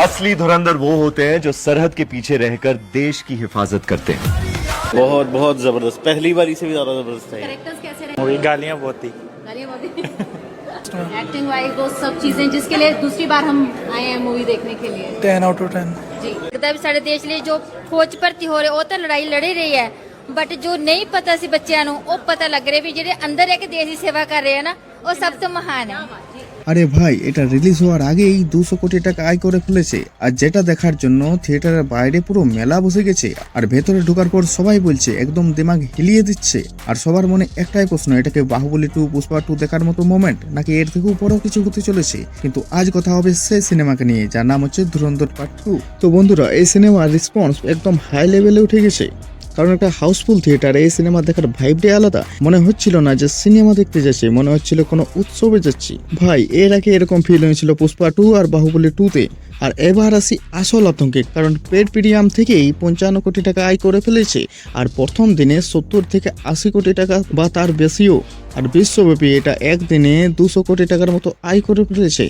असली धुरंधर वो होते हैं जो सरहद के पीछे रहकर देश की हिफाजत करते हैं। बहुत बहुत जबरदस्त, पहली बारी से भी ज्यादा जबरदस्त है। कैरेक्टर्स कैसे रहे? मूवी गालियाँ बहुत थी। गालियाँ बहुत एक्टिंग वाइज वो सब चीजें जिसके लिए दूसरी बार हम आए हैं मूवी देखने के लिए 10/10। जी। लगता है ਸਾਡੇ ਦੇਸ਼ ਲਈ ਜੋ ਫੌਜ ਭਰਤੀ ਹੋ ਰਹੇ ਉਹ ਤਾਂ ਲੜਾਈ ਲੜੇ ਰਹੀ ਹੈ ਬਟ ਜੋ ਨਹੀਂ ਪਤਾ ਸੀ ਬੱਚਿਆਂ ਨੂੰ ਉਹ ਪਤਾ ਲੱਗ ਰਿਹਾ ਵੀ ਜਿਹੜੇ ਅੰਦਰ ਇੱਕ ਦੇਸ਼ ਦੀ ਸੇਵਾ ਕਰ ਰਹੇ ਆ ਨਾ ਉਹ ਸਭ ਤੋਂ মহান ਹੈ। আরে ভাই, এটা রিলিজ হওয়ার আগেই 200 কোটি টাকা আয় করে ফেলেছে, আর যেটা দেখার জন্য থিয়েটারের বাইরে পুরো মেলা বসে গেছে। আর ভেতরে ঢোকার পর সবাই বলছে একদম দিমাগ হিলিয়ে দিচ্ছে। আর সবার মনে একটাই প্রশ্ন, এটাকে বাহুবলী 2, পুষ্পা 2 দেখার মতো মোমেন্ট, নাকি এর থেকেও বড় কিছু হতে চলেছে। কিন্তু আজ কথা হবে সেই সিনেমাকে নিয়ে, যার নাম হচ্ছে ধুরন্ধর পার্ট 2। তো বন্ধুরা, এই সিনেমার রেসপন্স একদম হাই লেভেলে উঠে গেছে। কারণ একটা হাউসফুল থিয়েটারে এই সিনেমা দেখার ভাইবটাই আলাদা। মনে হচ্ছিল না যে সিনেমা দেখতে যাচ্ছি, মনে হচ্ছিল কোনো উৎসবে যাচ্ছি। ভাই, এর আগে এরকম ফিল হয়েছিল পুষ্পা 2 আর বাহুবলী 2-তে। আর এবার আসি আসল আতঙ্কে, কারণ পেড প্রিমিয়াম থেকেই 55 কোটি টাকা আয় করে ফেলেছে। আর প্রথম দিনে 70 থেকে 80 কোটি টাকা বা তার বেশিও। আর বিশ্বব্যাপী এটা একদিনে 200 কোটি টাকার মতো আয় করে ফেলেছে।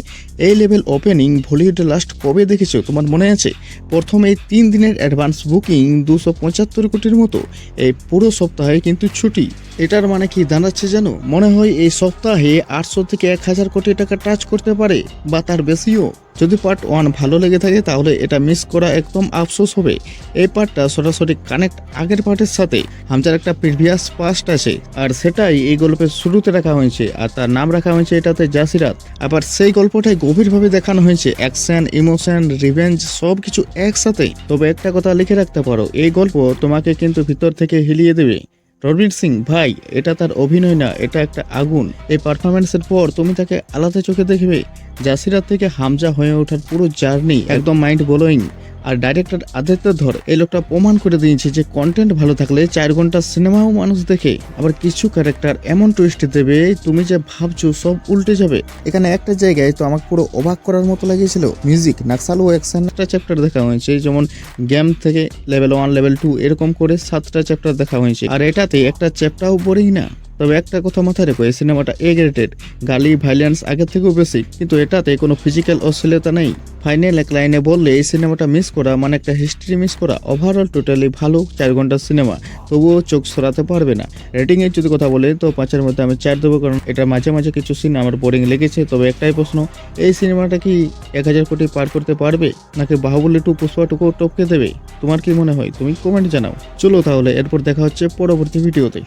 এই লেভেল ওপেনিং বলিউডে লাস্ট কবে দেখেছো তোমার মনে আছে? প্রথম এই 3 দিনের অ্যাডভান্স বুকিং 275 কোটির মতো। এই পুরো সপ্তাহে কিন্তু ছুটি। এটার মানে কি দাঁড়াচ্ছে জানো? মনে হয় এই সপ্তাহে 800 থেকে 1000 কোটি টাকা টাচ করতে পারে বা তার বেশিও। যদি পার্ট 1 ভালো লেগে থাকে তাহলে এটা মিস করা একদম আফসোস হবে। এই পার্টটা সরাসরি কানেক্ট আগের পার্টের সাথে। হামজার একটা প্রিভিয়াস পাস্ট আছে, আর সেটাই এই গল্পের শুরুতে রাখা হয়েছে, আর তার নাম রাখা হয়েছে এটাতে জাসিরাত। আবার সেই গল্পটাই গভীরভাবে দেখানো হয়েছে, অ্যাকশন, ইমোশন, রিভেঞ্জ সব কিছু একসাথে। তবে একটা কথা লিখে রাখতে পারো, এই গল্প তোমাকে কিন্তু ভিতর থেকে হিলিয়ে দেবে। রণবীর সিং ভাই, এটা তার অভিনয় না, এটা একটা আগুন। এই পারফরমেন্সের পর তুমি তাকে আলাদা চোখে দেখবে। জাসিরাত থেকে হামজা হয়ে ওঠার পুরো জার্নি একদম মাইন্ড ব্লোয়িং। আর ডাইরেক্টর আদিত্য ধর এই লোকটা প্রমাণ করে দিয়েছে যে কন্টেন্ট ভালো থাকলে 4 ঘন্টা সিনেমাও মানুষ দেখে। আবার কিছু ক্যারেক্টার এমন টুইস্ট দেবে তুমি যে ভাবছো সব উল্টে যাবে। এখানে একটা জায়গায় তো আমাকে পুরো অবাক করার মতো লাগিয়েছিল, মিউজিক, নাকসাল ও অ্যাকশন। একটা চ্যাপ্টার দেখা হয়েছে, যেমন গেম থেকে লেভেল 1, লেভেল 2 এরকম করে 7টা চ্যাপ্টার দেখা হয়েছে। আর এটাতে একটা চ্যাপ্টারও বোরিং না। তবে একটা কথা মাথায় রেখো, এই সিনেমাটা এ গ্রেডেড, গালি ভাইলেন্স আগের থেকেও বেশি, কিন্তু এটাতে কোনো ফিজিক্যাল অশ্লীলতা নেই। ফাইনাল এক লাইনে বললে এই সিনেমাটা মিস করা মানে একটা হিস্ট্রি মিস করা। ওভারঅল টোটালি ভালো 4 ঘন্টার সিনেমা, তবুও চোখ সরাতে পারবে না। রেটিং এর যদি কথা বলে তো 5-এর মধ্যে আমি 4 দেবো, কারণ এটা মাঝে মাঝে কিছু সিন আমার বোরিং লেগেছে। তবে একটাই প্রশ্ন, এই সিনেমাটা কি 1000 কোটি পার করতে পারবে, নাকি বাহুবলী 2, পুষ্পা 2 টপকে দেবে? তোমার কি মনে হয়? তুমি কমেন্ট জানাও। চলো তাহলে এরপর দেখা হচ্ছে পরবর্তী ভিডিওতে।